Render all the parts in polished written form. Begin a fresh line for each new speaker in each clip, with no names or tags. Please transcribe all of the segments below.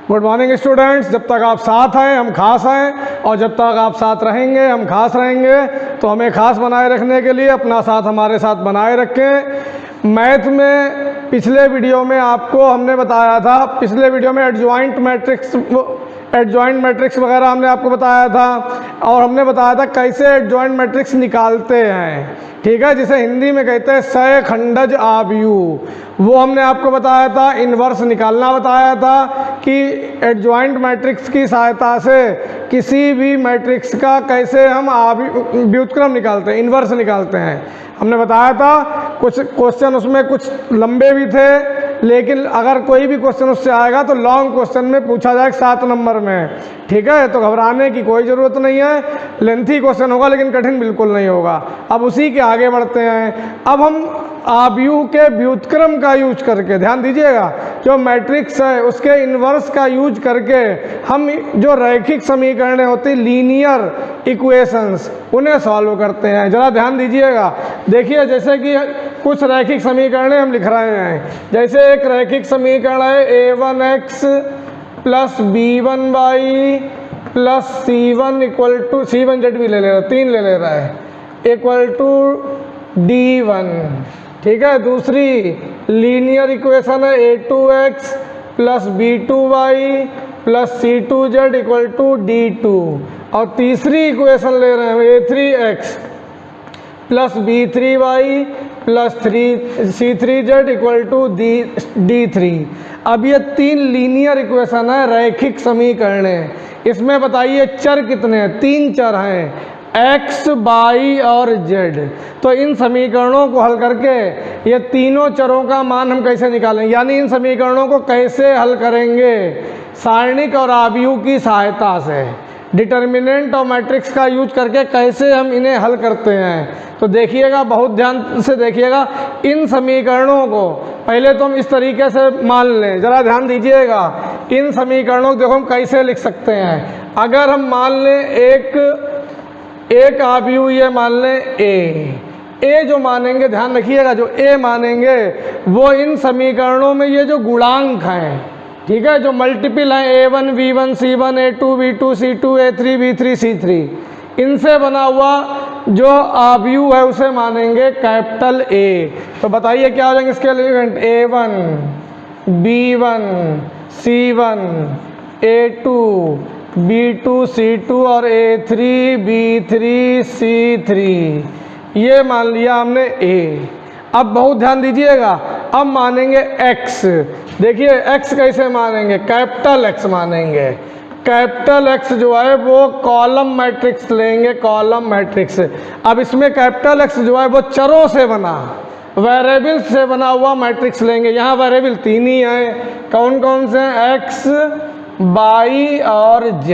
Good morning students. जब तक आप साथ हैं हम खास हैं, और जब तक आप साथ रहेंगे हम खास रहेंगे। तो हमें खास बनाए रखने के लिए अपना साथ हमारे साथ बनाए रखें। मैथ में पिछले वीडियो में आपको हमने बताया था, पिछले वीडियो में एडजॉइंट मैट्रिक्स वगैरह हमने आपको बताया था, और हमने बताया था कैसे एडजॉइंट मैट्रिक्स निकालते हैं। ठीक है, जिसे हिंदी में कहते हैं सहखंडज आव्यूह, वो हमने आपको बताया था। इन्वर्स निकालना बताया था कि एडजॉइंट मैट्रिक्स की सहायता से किसी भी मैट्रिक्स का कैसे हम व्युत्क्रम निकालते हैं, इन्वर्स निकालते हैं। हमने बताया था कुछ क्वेश्चन उसमें कुछ लंबे भी थे, लेकिन अगर कोई भी क्वेश्चन उससे आएगा तो लॉन्ग क्वेश्चन में पूछा जाएगा 7 नंबर में। ठीक है, तो घबराने की कोई ज़रूरत नहीं है। लेंथी क्वेश्चन होगा लेकिन कठिन बिल्कुल नहीं होगा। अब उसी के आगे बढ़ते हैं। अब हम आव्यूह के व्युत्क्रम का यूज करके, ध्यान दीजिएगा, जो मैट्रिक्स है उसके इन्वर्स का यूज करके हम जो रैखिक समीकरणें होती, लीनियर इक्वेशंस, उन्हें सॉल्व करते हैं। ज़रा ध्यान दीजिएगा। देखिए, जैसे कि कुछ रैखिक समीकरणें हम लिख रहे हैं। जैसे एक रैखिक समीकरण है a1x plus b1y plus c1 equal to, c1z भी ले रहा है, 3 ले रहा है, इक्वल टू d1। ठीक है, दूसरी लीनियर इक्वेशन है a2x plus b2y plus c2z equal to d2। और तीसरी इक्वेशन ले रहे हैं a3x plus b3y plus c3z equal to d3। अब ये 3 लीनियर इक्वेशन है, रैखिक समीकरण। इसमें बताइए चर कितने हैं? 3 चर हैं, x, y और z। तो इन समीकरणों को हल करके ये तीनों चरों का मान हम कैसे निकालेंगे, यानी इन समीकरणों को कैसे हल करेंगे? सारणिक और आव्यूह की सहायता से, डिटर्मिनेंट और मैट्रिक्स का यूज करके कैसे हम इन्हें हल करते हैं। तो देखिएगा, बहुत ध्यान से देखिएगा। इन समीकरणों को पहले तो हम इस तरीके से मान लें, ज़रा ध्यान दीजिएगा। इन समीकरणों को देखो हम कैसे लिख सकते हैं। अगर हम मान लें एक आव्यूह, ये मान लें ए जो मानेंगे, ध्यान रखिएगा, जो ए मानेंगे वो इन समीकरणों में ये जो गुणांक हैं, ठीक है, जो मल्टीपल हैं, a1 v1 c1 a2 v2 c2 a3 v3 c3, इनसे बना हुआ जो आव्यूह है उसे मानेंगे कैपिटल ए। तो बताइए क्या हो जाएंगे इसके element? a1 b1 c1 a2 b2 c2 और a3 b3 c3, ये मान लिया हमने a। अब बहुत ध्यान दीजिएगा, अब मानेंगे x। देखिए x कैसे मानेंगे? कैपिटल x मानेंगे। कैपिटल x जो है वो कॉलम मैट्रिक्स लेंगे, कॉलम मैट्रिक्स। अब इसमें कैपिटल x जो है वो चरों से बना, वेरिएबल से बना हुआ मैट्रिक्स लेंगे। यहाँ वेरिएबल 3 ही हैं, कौन कौन से हैं? x, y और z।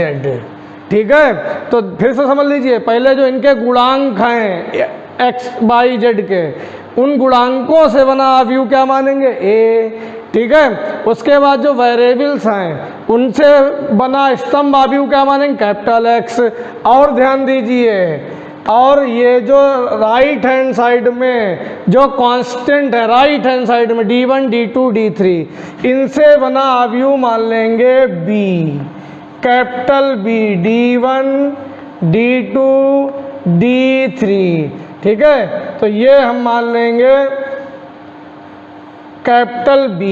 ठीक है, तो फिर से समझ लीजिए, पहले जो इनके गुणांक हैं x, y, z के, उन गुणांकों से बना आव्यूह क्या मानेंगे? a। ठीक है, उसके बाद जो वेरिएबल्स हैं उनसे बना स्तंभ आव्यूह क्या मानेंगे? Capital X। और ध्यान दीजिए, और ये जो राइट हैंड साइड में जो कांस्टेंट है, राइट हैंड साइड में d1 d2 d3, इनसे बना आव्यूह मान लेंगे b, capital B, d1 d2 d3। ठीक है, तो ये हम मान लेंगे कैपिटल B।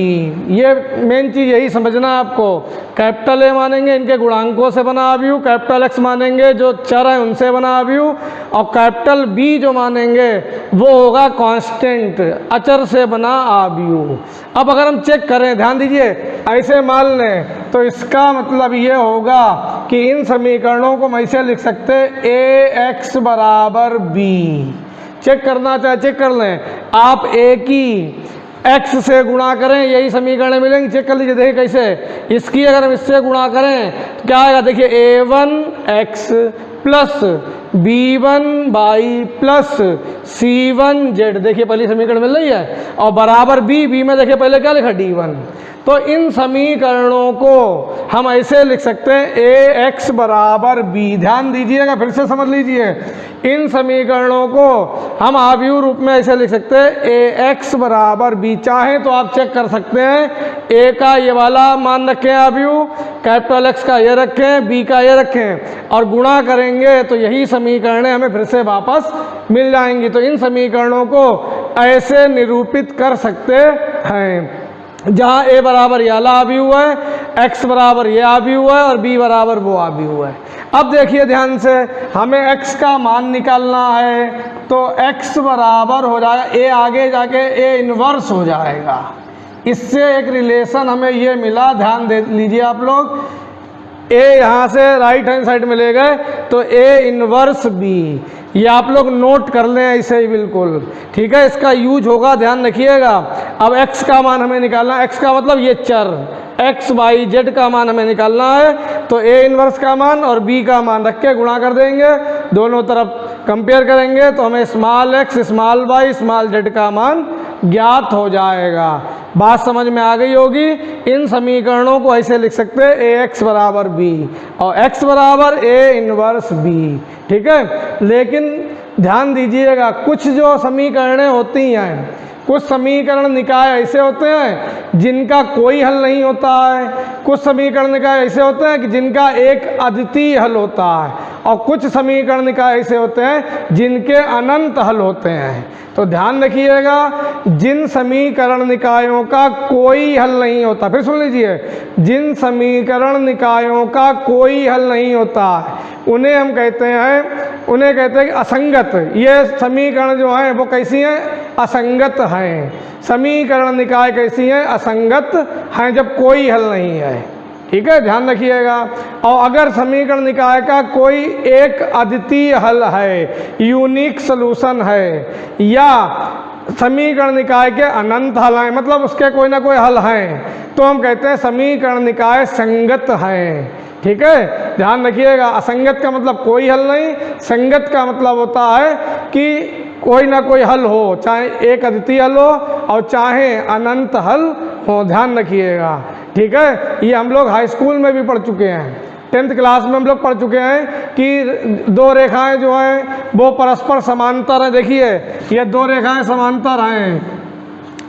ये मेन चीज़ यही समझना है आपको। कैपिटल A मानेंगे इनके गुणांकों से बना आव्यूह, कैपिटल X मानेंगे जो चर हैं उनसे बना आव्यूह, और कैपिटल B जो मानेंगे वो होगा कांस्टेंट, अचर से बना आव्यूह। अब अगर हम चेक करें, ध्यान दीजिए, ऐसे मान लें तो इसका मतलब ये होगा कि इन समीकरणों को हम ऐसे लिख सकते हैं ax बराबर b। चेक करना चाहे चेक कर लें आप, a की x से गुणा करें, यही समीकरण मिलेंगे। चेक कर लीजिए, देखिए कैसे। इसकी अगर हम इससे गुणा करें तो क्या आएगा? देखिए a1x plus b1y plus c1z, देखिए पहली समीकरण मिल रही है, और बराबर b में देखिए पहले क्या लिखा? d1। तो इन समीकरणों को हम ऐसे लिख सकते हैं ax बराबर b। ध्यान दीजिएगा, फिर से समझ लीजिए, इन समीकरणों को हम आव्यूह रूप में ऐसे लिख सकते हैं ax बराबर b। चाहें तो आप चेक कर सकते हैं, a का ये वाला मान रखें आव्यूह, कैपिटल एक्स का ये रखें, बी का ये रखें और गुणा करेंगे तो यही समीकरणें हमें फिर से वापस मिल जाएंगी। तो इन समीकरणों को ऐसे निरूपित कर सकते हैं जहाँ a बराबर ये वाला आव्यूह है, x बराबर ये आव्यूह है और b बराबर वो आव्यूह है। अब देखिए ध्यान से, हमें x का मान निकालना है तो x बराबर हो जाएगा a, आगे जाके a इन्वर्स हो जाएगा। इससे एक रिलेशन हमें ये मिला, ध्यान दे लीजिए आप लोग, a यहाँ से राइट हैंड साइड में ले गए तो a इन्वर्स b, ये आप लोग नोट कर लें ऐसे ही बिल्कुल, ठीक है। इसका यूज होगा, ध्यान रखिएगा। अब x का मान हमें निकालना है, x का मतलब ये चर x y z का मान हमें निकालना है तो a इन्वर्स का मान और b का मान रख के गुणा कर देंगे, दोनों तरफ कंपेयर करेंगे तो हमें small x small y small z का मान ज्ञात हो जाएगा। बात समझ में आ गई होगी। इन समीकरणों को ऐसे लिख सकते हैं ax बराबर b और x बराबर a इन्वर्स b, ठीक है। लेकिन ध्यान दीजिएगा, कुछ जो समीकरणें होती हैं, कुछ समीकरण निकाय ऐसे होते हैं जिनका कोई हल नहीं होता है, कुछ समीकरण निकाय ऐसे होते हैं कि जिनका एक अद्वितीय हल होता है और कुछ समीकरण निकाय ऐसे होते हैं जिनके अनंत हल होते हैं। तो ध्यान रखिएगा, जिन समीकरण निकायों का कोई हल नहीं होता, फिर सुन लीजिए, जिन समीकरण निकायों का कोई हल नहीं होता उन्हें हम कहते हैं कि असंगत। ये समीकरण जो हैं वो कैसी हैं? असंगत हैं। समीकरण निकाय कैसी हैं? असंगत हैं, जब कोई हल नहीं है, ठीक है, ध्यान रखिएगा। और अगर समीकरण निकाय का कोई एक अद्वितीय हल है, यूनिक सॉल्यूशन है, या समीकरण निकाय के अनंत हल हैं, मतलब उसके कोई ना कोई हल हैं, तो हम कहते हैं समीकरण निकाय संगत हैं, ठीक है, ध्यान रखिएगा। असंगत का मतलब कोई हल नहीं, संगत का मतलब होता है कि कोई ना कोई हल हो, चाहे एक अद्वितीय हल हो और चाहे अनंत हल हो, ध्यान रखिएगा, ठीक है। ये हम लोग हाई स्कूल में भी पढ़ चुके हैं, 10th क्लास में हम लोग पढ़ चुके हैं कि दो रेखाएं जो हैं वो परस्पर समांतर हैं। देखिए ये दो रेखाएं समांतर हैं,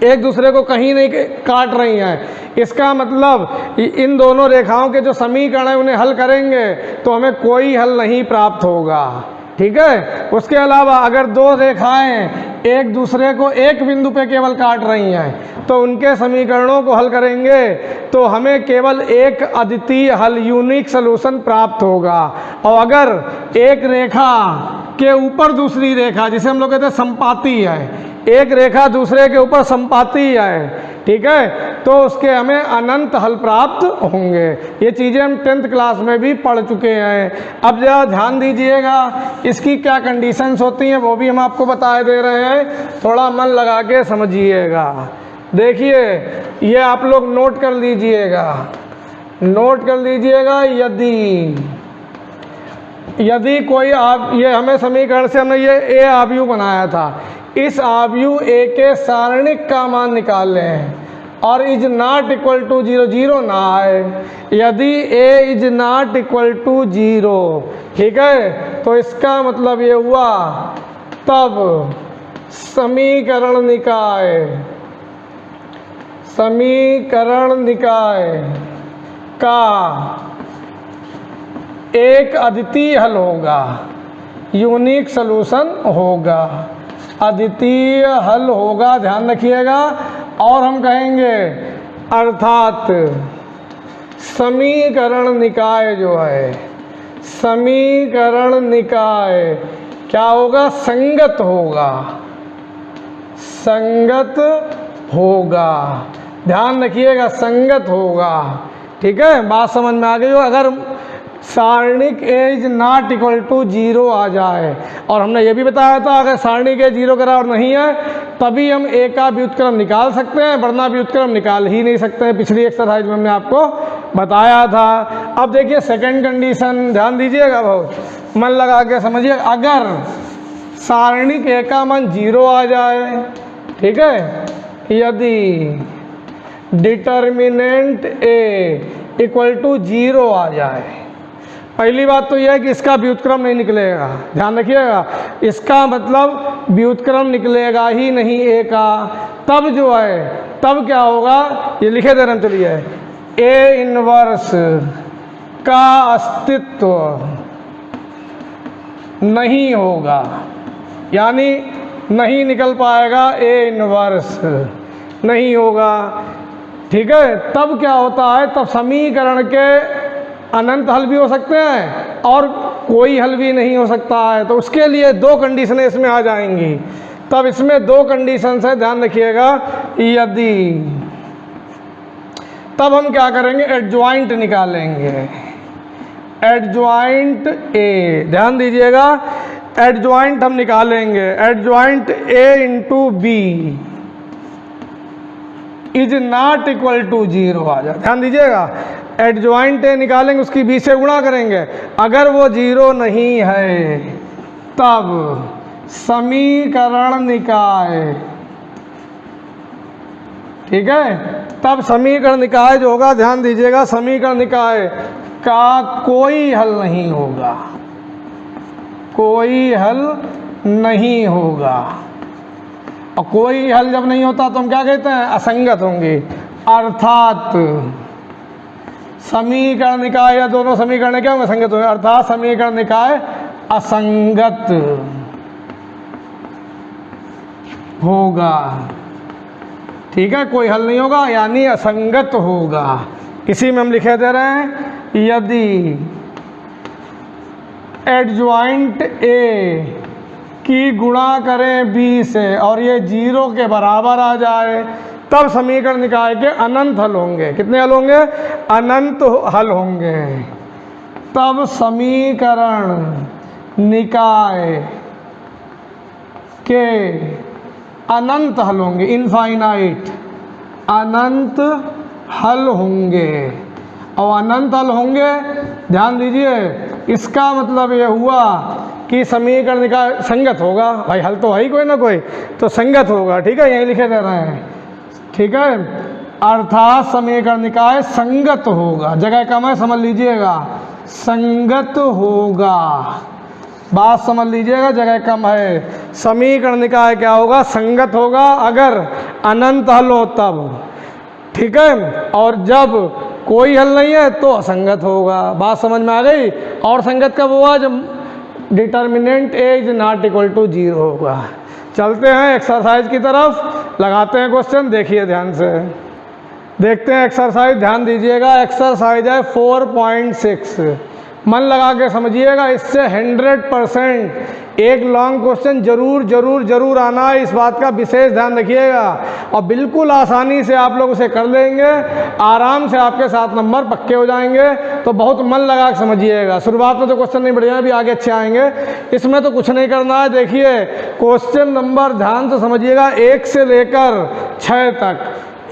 एक दूसरे को कहीं नहीं काट रही हैं। इसका मतलब इन दोनों रेखाओं के जो समीकरण हैं उन्हें हल करेंगे तो हमें कोई हल नहीं प्राप्त होगा, ठीक है। उसके अलावा अगर दो रेखाएं एक दूसरे को एक बिंदु पे केवल काट रही हैं तो उनके समीकरणों को हल करेंगे तो हमें केवल एक अद्वितीय हल, यूनिक सॉल्यूशन प्राप्त होगा। और अगर एक रेखा के ऊपर दूसरी रेखा, जिसे हम लोग कहते हैं संपाती है, एक रेखा दूसरे के ऊपर संपाती है, ठीक है, तो उसके हमें अनंत हल प्राप्त होंगे। ये चीज़ें हम 10th क्लास में भी पढ़ चुके हैं। अब जरा ध्यान दीजिएगा, इसकी क्या कंडीशंस होती हैं वो भी हम आपको बता दे रहे हैं, थोड़ा मन लगा के समझिएगा। देखिए ये आप लोग नोट कर लीजिएगा, नोट कर लीजिएगा। यदि कोई ये हमें समीकरण से हमने ये ए आव्यूह बनाया था, इस आव्यूह ए के सारणिक का मान निकाल लें और इज नॉट इक्वल टू 0, 0 ना आए। यदि ए इज नॉट इक्वल टू 0, ठीक है, तो इसका मतलब ये हुआ तब समीकरण निकाय का एक अद्वितीय हल होगा, यूनिक सॉल्यूशन होगा, अद्वितीय हल होगा, ध्यान रखिएगा। और हम कहेंगे अर्थात समीकरण निकाय जो है, समीकरण निकाय क्या होगा? संगत होगा, संगत होगा, ध्यान रखिएगा, संगत होगा, ठीक है। बात समझ में आ गई हो? अगर सारणिक ए इज नॉट इक्वल टू 0 आ जाए, और हमने ये भी बताया था अगर सारणिक ए 0 के बराबर नहीं है तभी हम ए का व्युत्क्रम निकाल सकते हैं, वरना व्युत्क्रम निकाल ही नहीं सकते हैं। पिछली एक्सरसाइज में हमने आपको बताया था। अब देखिए सेकंड कंडीशन, ध्यान दीजिएगा, बहुत मन लगा के समझिए। अगर सारणिक ए का मान 0 आ जाए, ठीक है, यदि डिटर्मिनेंट ए इक्वल टू 0 आ जाए, पहली बात तो यह है कि इसका व्युत्क्रम नहीं निकलेगा, ध्यान रखिएगा, इसका मतलब व्युत्क्रम निकलेगा ही नहीं ए का। तब जो है, तब क्या होगा ये लिखे दे रहे हैं, चलिए ए इनवर्स का अस्तित्व नहीं होगा, यानी नहीं निकल पाएगा, ए इनवर्स नहीं होगा। ठीक है, तब क्या होता है, तब समीकरण के अनंत हल भी हो सकते हैं और कोई हल भी नहीं हो सकता है। तो उसके लिए दो कंडीशनें इसमें आ जाएंगी। तब इसमें दो कंडीशंस है, ध्यान रखिएगा। यदि, तब हम क्या करेंगे, एडजॉइंट निकालेंगे। एडजॉइंट ए, ध्यान दीजिएगा, एडजॉइंट हम निकालेंगे। Adjoint A into B is not equal to 0 आ जाए। ध्यान दीजिएगा, एडजॉइंट ए निकालेंगे, उसकी बी से गुणा करेंगे। अगर वो 0 नहीं है तब समीकरण निकाय, ठीक है, तब समीकरण निकाय जो होगा, ध्यान दीजिएगा, समीकरण निकाय का कोई हल नहीं होगा, कोई हल नहीं होगा। और कोई हल जब नहीं होता तो हम क्या कहते हैं, असंगत होंगे। अर्थात समीकरण निकाय या दोनों समीकरण क्या होंगे, असंगत होंगे। अर्थात समीकरण निकाय असंगत होगा। ठीक है, कोई हल नहीं होगा यानी असंगत होगा। इसी में हम लिखे दे रहे हैं, यदि एडजॉइंट ए की गुणा करें बी से और ये 0 के बराबर आ जाए तब समीकरण निकाय के अनंत हल होंगे। कितने हल होंगे, अनंत हल होंगे। तब समीकरण निकाय के अनंत हल होंगे, इनफाइनाइट अनंत हल होंगे। और अनंत हल होंगे, ध्यान दीजिए, इसका मतलब ये हुआ कि समीकरण निकाय संगत होगा। भाई हल तो है ही कोई ना कोई, तो संगत होगा। ठीक है, यही लिखे दे रहे हैं। ठीक है, अर्थात समीकरण निकाय संगत होगा। जगह कम है, समझ लीजिएगा, संगत होगा। बात समझ लीजिएगा, जगह कम है। समीकरण निकाय क्या होगा, संगत होगा अगर अनंत हल हो तब। ठीक है, और जब कोई हल नहीं है तो असंगत होगा। बात समझ में आ गई। और संगत कब हुआ, जब determinant A is not equal to 0 होगा। चलते हैं एक्सरसाइज की तरफ, लगाते हैं क्वेश्चन, देखिए ध्यान से। देखते हैं एक्सरसाइज, ध्यान दीजिएगा। एक्सरसाइज है 4.6, मन लगा के समझिएगा। इससे 100% एक लॉन्ग क्वेश्चन जरूर जरूर जरूर आना है, इस बात का विशेष ध्यान रखिएगा। और बिल्कुल आसानी से आप लोग उसे कर लेंगे, आराम से आपके 7 नंबर पक्के हो जाएंगे। तो बहुत मन लगा के समझिएगा। शुरुआत में तो क्वेश्चन नहीं बढ़िया, अभी आगे अच्छे आएंगे। इसमें तो कुछ नहीं करना है। देखिए क्वेश्चन नंबर ध्यान से समझिएगा, 1 से लेकर 6 तक।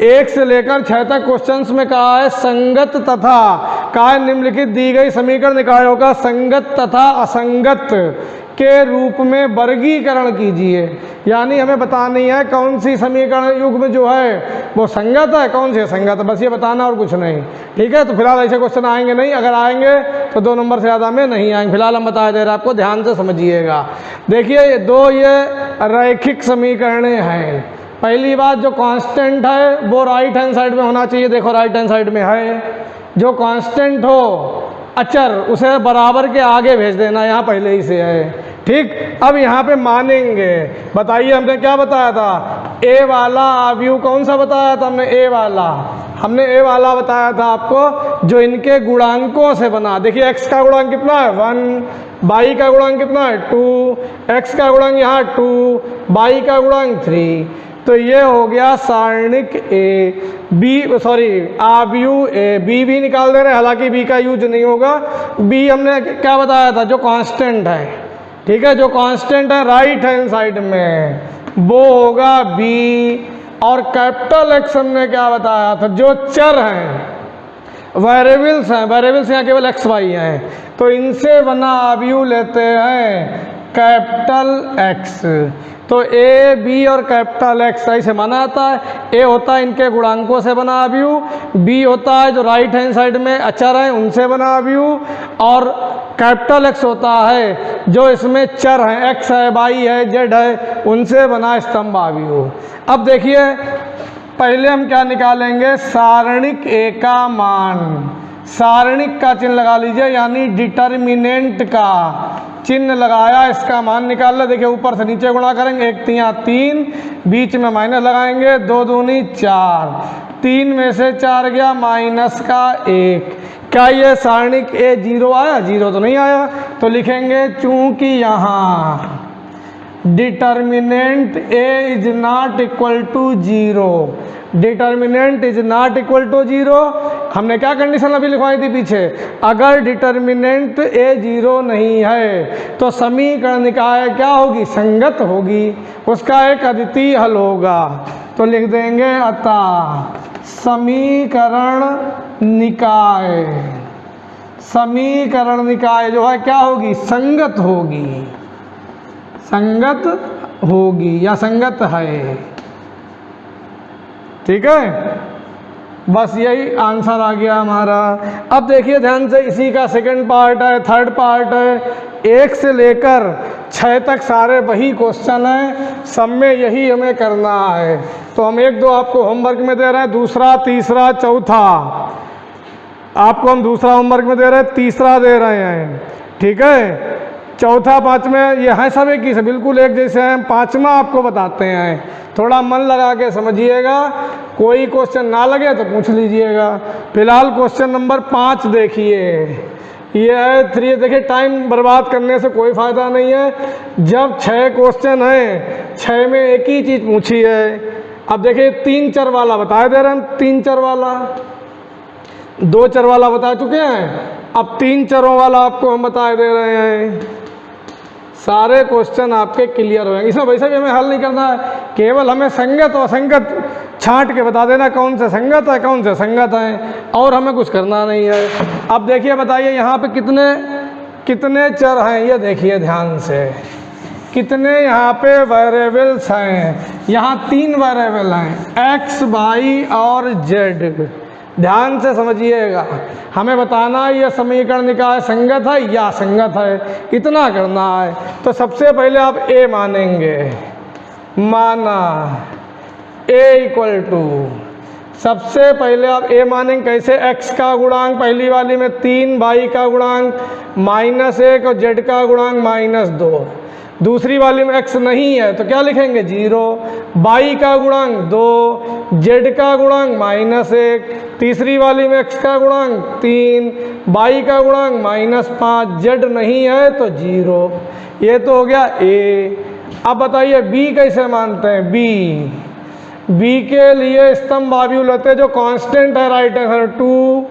1 से लेकर 6 तक क्वेश्चंस में कहा है संगत तथा काय निम्नलिखित दी गई समीकरण निकायों का संगत तथा असंगत के रूप में वर्गीकरण कीजिए। यानी हमें बतानी है कौन सी समीकरण युग्म जो है वो संगत है, कौन सी असंगत है, बस ये बताना और कुछ नहीं। ठीक है, तो फिलहाल ऐसे क्वेश्चन आएंगे नहीं, अगर आएंगे तो 2 नंबर से ज़्यादा में नहीं आएंगे। फिलहाल हम बता दे रहे हैं आपको, ध्यान से समझिएगा। देखिए दो ये रैखिक समीकरणें हैं। पहली बात, जो कांस्टेंट है वो राइट हैंड साइड में होना चाहिए। देखो राइट हैंड साइड में है, जो कांस्टेंट हो अचर उसे बराबर के आगे भेज देना, यहाँ पहले ही से है। ठीक, अब यहाँ पे मानेंगे। बताइए हमने क्या बताया था, ए वाला अवयव कौन सा बताया था हमने, ए वाला। हमने ए वाला बताया था आपको जो इनके गुणांकों से बना। देखिए एक्स का गुणांक कितना है 1, वाई का गुणांक कितना है 2, एक्स का गुणांक यहाँ 2, वाई का गुणांक 3। तो ये हो गया सारणिक ए बी, सॉरी अवयव ए। बी भी निकाल दे रहे हैं, हालांकि बी का यूज नहीं होगा। बी हमने क्या बताया था, जो कांस्टेंट है। ठीक है, जो कांस्टेंट है राइट हैंड साइड में वो होगा बी। और कैपिटल एक्स हमने क्या बताया था, जो चर हैं, वेरिएबल्स हैं, वेरिएबल्स यहाँ केवल एक्स वाई हैं, तो इनसे बना अवयव लेते हैं कैपिटल एक्स। तो ए बी और कैपिटल एक्स ऐसे माना जाता है। ए होता है इनके गुणांकों से बना अवयव, बी होता है जो राइट हैंड साइड में अचर हैं उनसे बना अवयव, और कैपिटल एक्स होता है जो इसमें चर हैं, एक्स है, वाई है, जेड है, उनसे बना स्तंभ अवयव। अब देखिए पहले हम क्या निकालेंगे, सारणिक ए का मान। सारणिक का चिन्ह लगा लीजिए, यानी डिटर्मिनेंट का चिन्ह लगाया, इसका मान निकाल लो। देखिए ऊपर से नीचे गुणा करेंगे, 1 तिया 3, बीच में माइनस लगाएंगे, 2 दूनी 4, 3 में से 4 गया, माइनस का 1। क्या ये सारणिक ए 0 आया? 0 तो नहीं आया, तो लिखेंगे चूंकि यहाँ determinant A is not equal to 0, determinant is not equal to 0। हमने क्या कंडीशन अभी लिखवाई थी पीछे, अगर डिटर्मिनेंट ए 0 नहीं है तो समीकरण निकाय क्या होगी, संगत होगी, उसका एक अद्वितीय हल होगा। तो लिख देंगे अतः समीकरण निकाय, समीकरण निकाय जो है क्या होगी, संगत होगी, संगत होगी या संगत है। ठीक है, बस यही आंसर आ गया हमारा। अब देखिए ध्यान से, इसी का सेकंड पार्ट है, थर्ड पार्ट है। 1 से लेकर 6 तक सारे वही क्वेश्चन हैं, सब में यही हमें करना है। तो हम 1-2 आपको होमवर्क में दे रहे हैं, दूसरा, तीसरा, चौथा आपको हम दूसरा होमवर्क में दे रहे हैं, तीसरा दे रहे हैं। ठीक है, चौथा, पाँचवें ये हैं सब एक ही से, बिल्कुल एक जैसे हैं। पाँचवा आपको बताते हैं, थोड़ा मन लगा के समझिएगा, कोई क्वेश्चन ना लगे तो पूछ लीजिएगा। फिलहाल क्वेश्चन नंबर 5 देखिए, ये है 3। देखिए टाइम बर्बाद करने से कोई फ़ायदा नहीं है, जब 6 क्वेश्चन हैं, 6 में एक ही चीज़ पूछी है। अब देखिए 3 चर वाला बता दे रहे हैं, 3 चर वाला, 2 चर वाला बता चुके हैं, अब 3 चरों वाला आपको हम बता दे रहे हैं। सारे क्वेश्चन आपके क्लियर हो जाएंगे। इसमें वैसे भी हमें हल नहीं करना है, केवल हमें संगत और असंगत छांट के बता देना कौन से संगत है कौन से संगत है, और हमें कुछ करना नहीं है। अब देखिए बताइए यहाँ पे कितने कितने चर हैं, ये देखिए ध्यान से, कितने यहाँ पे वेरिएबल्स हैं। यहाँ 3 वेरिएबल हैं, x, y और z। ध्यान से समझिएगा, हमें बताना है ये समीकरण निकाय संगत है या असंगत है, इतना करना है। तो सबसे पहले आप a मानेंगे, माना a इक्वल टू, सबसे पहले आप a मानेंगे कैसे, x का गुणांक पहली वाली में 3, y का गुणांक -1 और z का गुणांक -2। दूसरी वाली में x नहीं है तो क्या लिखेंगे 0, y का गुणांक 2, z का गुणांक -1, तीसरी वाली में x का गुणांक 3, y का गुणांक -5, z नहीं है तो 0। ये तो हो गया a। अब बताइए b कैसे मानते हैं, b के लिए स्तंभ वायु लेते हैं जो कांस्टेंट है, राइट आंसर 2,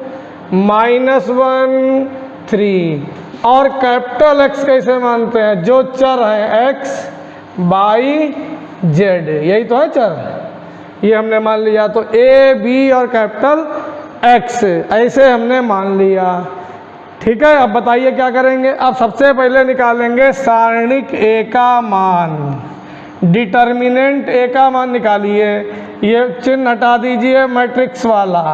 -1, 3। और कैपिटल X कैसे मानते हैं, जो चर है x, y, z, यही तो है चर, ये हमने मान लिया। तो a, b और कैपिटल X ऐसे हमने मान लिया। ठीक है, अब बताइए क्या करेंगे। अब सबसे पहले निकालेंगे सारणिक a का मान, डिटर्मिनेंट a का मान निकालिए। ये चिन्ह हटा दीजिए मैट्रिक्स वाला,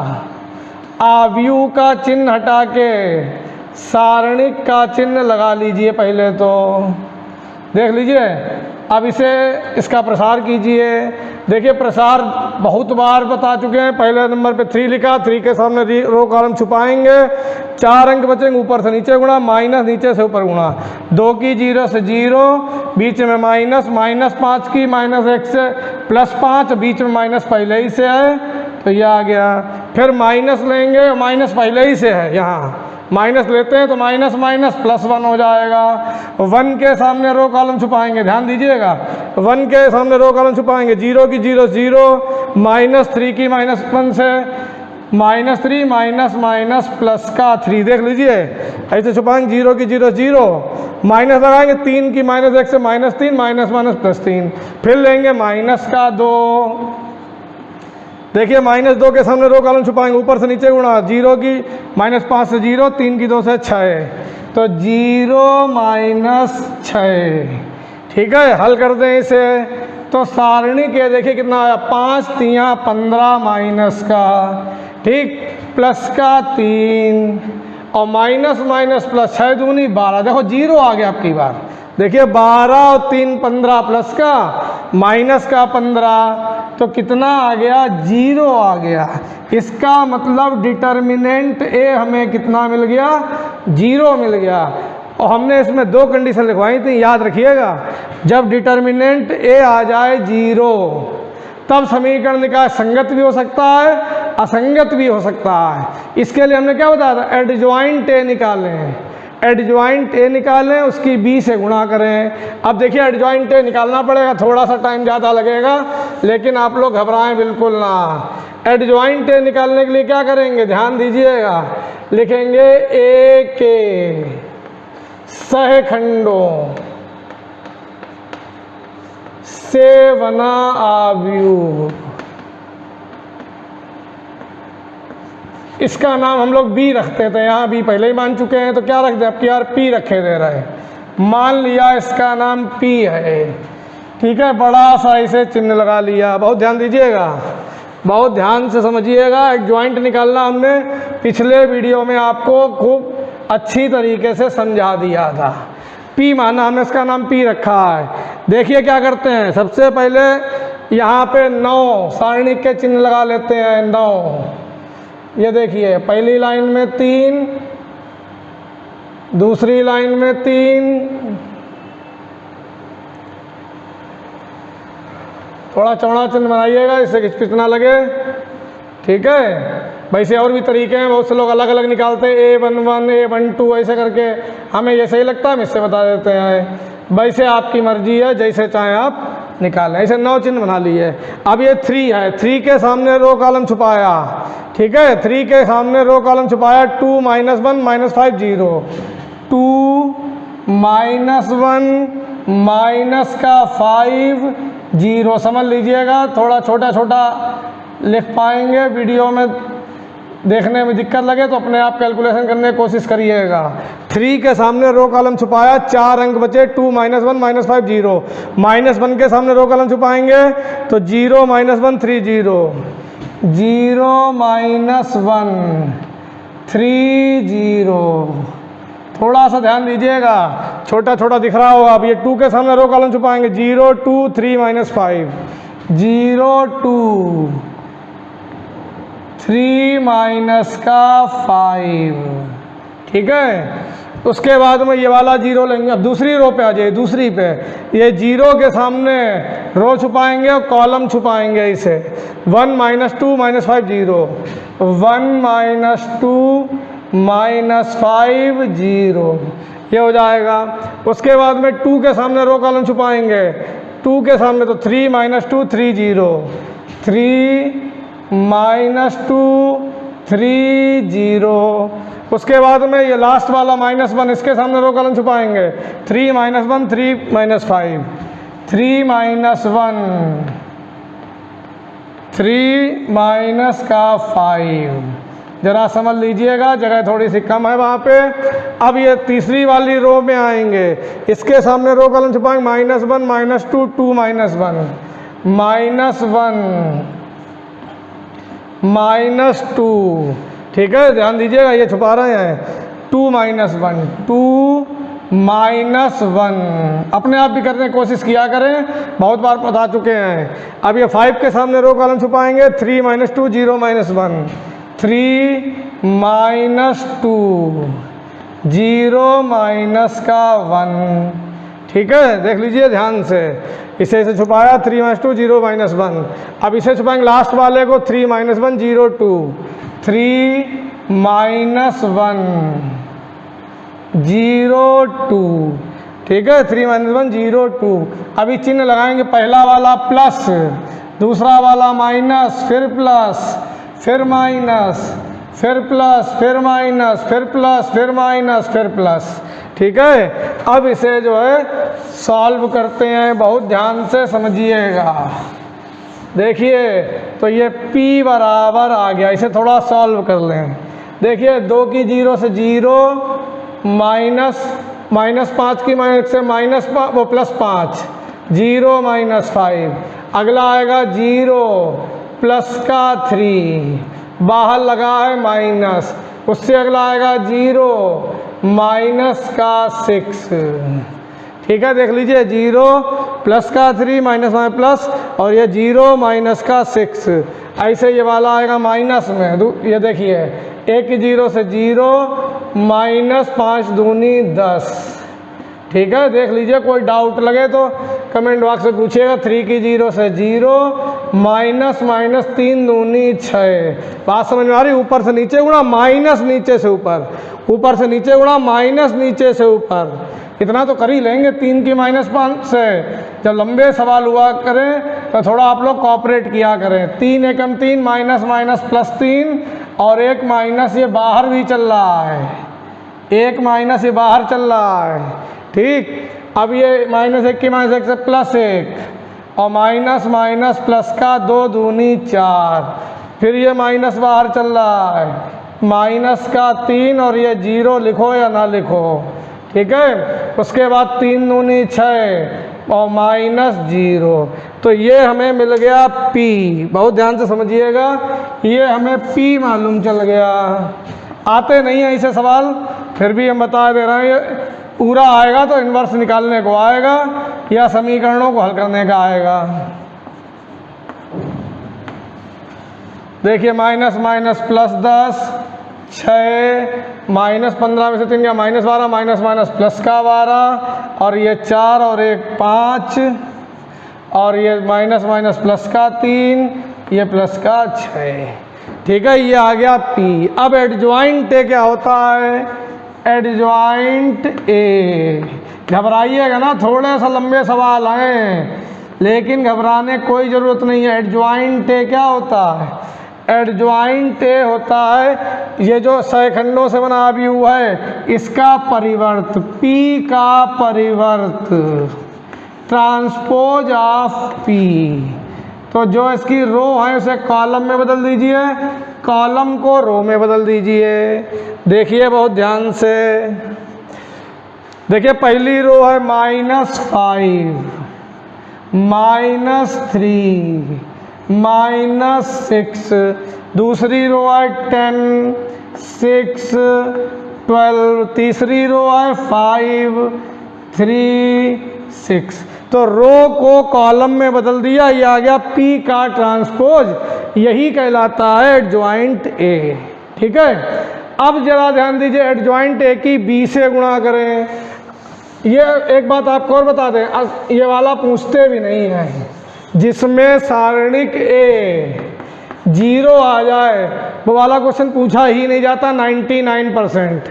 आव्यूह का चिन्ह हटा के सारणिक का चिन्ह लगा लीजिए पहले तो, देख लीजिए। अब इसे इसका प्रसार कीजिए। देखिए प्रसार बहुत बार बता चुके हैं, पहले नंबर पे 3 लिखा, 3 के सामने रो कॉलम छुपाएंगे, 4 अंक बचेंगे, ऊपर से नीचे गुणा, माइनस नीचे से ऊपर गुणा, 2 की 0 से 0, बीच में माइनस, -5 की -1 से +5, बीच में माइनस पहले ही से है तो यह आ गया। फिर माइनस लेंगे, माइनस पहले ही से है, यहाँ माइनस लेते हैं तो माइनस +1 हो जाएगा। 1 के सामने रो कॉलम छुपाएंगे, ध्यान दीजिएगा, 1 के सामने रो कॉलम छुपाएंगे, 0 की 0 0, -3 की -1 से -3 माइनस प्लस का 3, देख लीजिए ऐसे छुपाएंगे, 0 की 0 0, माइनस लगाएंगे, 3 की -1 से -3, -3, फिर लेंगे माइनस का 2। देखिए -2 के सामने रो कॉलम छुपाएंगे, ऊपर से नीचे गुणा, 0 की -5 से 0, 3 की 2 से 6, तो 0 -6। ठीक है, हल कर दें इसे तो सारणी के देखिए कितना आया, 5 तिया 15 माइनस का, ठीक, प्लस का 3 और माइनस प्लस 6 दूनी 12, देखो 0 आ गया आपकी बार। देखिए 12 और 3 15, प्लस का माइनस का 15, तो कितना आ गया, 0 आ गया। इसका मतलब डिटर्मिनेंट ए हमें कितना मिल गया, 0 मिल गया। और हमने इसमें 2 कंडीशन लिखवाई थी, याद रखिएगा। जब डिटर्मिनेंट ए आ जाए 0 तब समीकरण निकाय संगत भी हो सकता है, असंगत भी हो सकता है। इसके लिए हमने क्या बताया था, एडजॉइंट ए निकालें। एडजॉइंट ए निकालें, उसकी बी से गुणा करें। अब देखिए एडजॉइंट ए निकालना पड़ेगा, थोड़ा सा टाइम ज़्यादा लगेगा, लेकिन आप लोग घबराएं बिल्कुल ना। एडजॉइंट ए निकालने के लिए क्या करेंगे, ध्यान दीजिएगा। लिखेंगे ए के सहखंडों से बना आव्यूह, इसका नाम हम लोग बी रखते थे, यहाँ बी पहले ही मान चुके हैं तो क्या रख दे, अब यार पी रखे दे रहे, मान लिया इसका नाम पी है। ठीक है, बड़ा सा इसे चिन्ह लगा लिया। बहुत ध्यान दीजिएगा, बहुत ध्यान से समझिएगा। एक जॉइंट निकालना हमने पिछले वीडियो में आपको खूब अच्छी तरीके से समझा दिया था। पी माना हमने इसका नाम पी रखा है। देखिए क्या करते हैं, सबसे पहले यहाँ पे 9 सारणी के चिन्ह लगा लेते हैं, 9। ये देखिए पहली लाइन में 3, दूसरी लाइन में 3, थोड़ा चौड़ा चिन्ह बनाइएगा इससे खिचपिच ना लगे। ठीक है, वैसे और भी तरीके हैं, बहुत से लोग अलग अलग निकालते हैं, A11 A12 ऐसे करके, हमें ये सही लगता है हम इससे बता देते हैं। वैसे आपकी मर्जी है, जैसे चाहें आप निकालें। ऐसे 9 चिन्ह बना लिए। अब ये 3 है, 3 के सामने रो कॉलम छुपाया। ठीक है, 3 के सामने रो कॉलम छुपाया, 2 -1 -5 0, 2 -1 -5 0। समझ लीजिएगा, थोड़ा छोटा छोटा लिख पाएंगे, वीडियो में देखने में दिक्कत लगे तो अपने आप कैलकुलेशन करने की कोशिश करिएगा। 3 के सामने रो कॉलम छुपाया, 4 अंक बचे, 2 -1 -5 0, -1 के सामने रो कॉलम छुपाएंगे तो 0 -1 3 0, 0 -1 3 0। थोड़ा सा ध्यान दीजिएगा, छोटा छोटा दिख रहा होगा। अब ये 2 के सामने रो कॉलम छुपाएंगे, 0 2 3 -5, 0 2 3 -5। ठीक है, उसके बाद में ये वाला 0 लेंगे। अब दूसरी रो पे आ जाइए, दूसरी पे ये 0 के सामने रो छुपाएंगे और कॉलम छुपाएंगे इसे, 1 -2 -5 0, 1 -2 -5 0, ये हो जाएगा। उसके बाद में 2 के सामने रो कॉलम छुपाएंगे, 2 के सामने तो 3 -2 3 0, 3 -2 3 0। उसके बाद में ये लास्ट वाला -1, इसके सामने रो कॉलम छुपाएंगे, 3 -1 3 -5, 3 -1 3 -5। जरा समझ लीजिएगा, जगह थोड़ी सी कम है वहाँ पे। अब ये तीसरी वाली रो में आएंगे, इसके सामने रो कॉलम छुपाएंगे, -1 -2 2 -1 -2। ठीक है, ध्यान दीजिएगा, ये छुपा रहे हैं, 2 -1 2 -1। अपने आप भी करने की कोशिश किया करें, बहुत बार बता चुके हैं। अब ये 5 के सामने रो कॉलम छुपाएंगे, 3 -2 0 -1, 3 -2 0 -1। ठीक है, देख लीजिए ध्यान से, इसे छुपाया, 3 -2 0 -1। अब इसे छुपाएंगे लास्ट वाले को, 3 -1 0 2, 3 -1 0 2। ठीक है, 3 -1 0 2। अभी चिन्ह लगाएंगे, पहला वाला प्लस, दूसरा वाला माइनस, फिर प्लस, फिर माइनस, फिर प्लस, फिर माइनस, फिर प्लस, फिर माइनस, फिर प्लस। ठीक है, अब इसे जो है सॉल्व करते हैं, बहुत ध्यान से समझिएगा। देखिए तो ये P बराबर आ गया, इसे थोड़ा सॉल्व कर लें। देखिए 2 की 0 से 0, -5 की -1 से +5, 0 -5। अगला आएगा 0 प्लस का 3, बाहर लगा है माइनस। उससे अगला आएगा 0 माइनस का 6। ठीक है, देख लीजिए 0 प्लस का 3 माइनस में प्लस, और ये 0 माइनस का 6, ऐसे ये वाला आएगा माइनस में। ये देखिए 1 की 0 से 0 माइनस 5 दूनी 10। ठीक है, देख लीजिए, कोई डाउट लगे तो कमेंट बॉक्स में पूछिएगा। 3 की 0 से 0 माइनस 3 दूनी 6। बात समझ में आ रही? ऊपर से नीचे गुणा माइनस नीचे से ऊपर, ऊपर से नीचे गुणा माइनस नीचे से ऊपर, इतना तो कर ही लेंगे 3 की -5 से। जब लंबे सवाल हुआ करें तो थोड़ा आप लोग कॉपरेट किया करें। 3 एकम 3 माइनस माइनस प्लस 3, और एक माइनस ये बाहर भी चल रहा है, एक माइनस ये बाहर चल रहा है। ठीक, अब ये -1 की -1 से +1, और माइनस माइनस प्लस का 2 दूनी 4, फिर ये माइनस बाहर चल रहा है, माइनस का 3, और ये 0 लिखो या ना लिखो। ठीक है, उसके बाद 3 दूनी 6 और -0, तो ये हमें मिल गया P। बहुत ध्यान से समझिएगा, ये हमें P मालूम चल गया। आते नहीं है ऐसे सवाल, फिर भी हम बता दे रहे हैं, ये पूरा आएगा तो इन्वर्स निकालने को आएगा या समीकरणों को हल करने का आएगा। देखिए माइनस माइनस प्लस 10, 6, -15 में से 3 गया -12, माइनस माइनस प्लस का 12, और ये 4 और 1 5, और ये माइनस माइनस प्लस का 3, ये प्लस का 6। ठीक है, ये आ गया P। अब एडजॉइंट ए क्या होता है? एडजॉइंट ए, घबराइएगा ना, थोड़े से लंबे सवाल हैं, लेकिन घबराने कोई ज़रूरत नहीं है। एडजॉइंट ए क्या होता है? एडजॉइंट ए होता है ये जो सहखंडों से बना भी हुआ है, इसका परिवर्त, P का परिवर्त, ट्रांसपोज ऑफ P। तो जो इसकी रो है उसे कॉलम में बदल दीजिए, कॉलम को रो में बदल दीजिए। देखिए बहुत ध्यान से, देखिए पहली रो है -5, -3, -6, दूसरी रो है 10, 6, 12, तीसरी रो है 5, 3, 6। तो रो को कॉलम में बदल दिया, ये आ गया P का ट्रांसपोज, यही कहलाता है एडजॉइंट ए। ठीक है, अब जरा ध्यान दीजिए, एडजॉइंट ए की B से गुणा करें। ये एक बात आपको और बता दें, ये वाला पूछते भी नहीं हैं, जिसमें सारणिक ए 0 आ जाए वो वाला क्वेश्चन पूछा ही नहीं जाता 99%।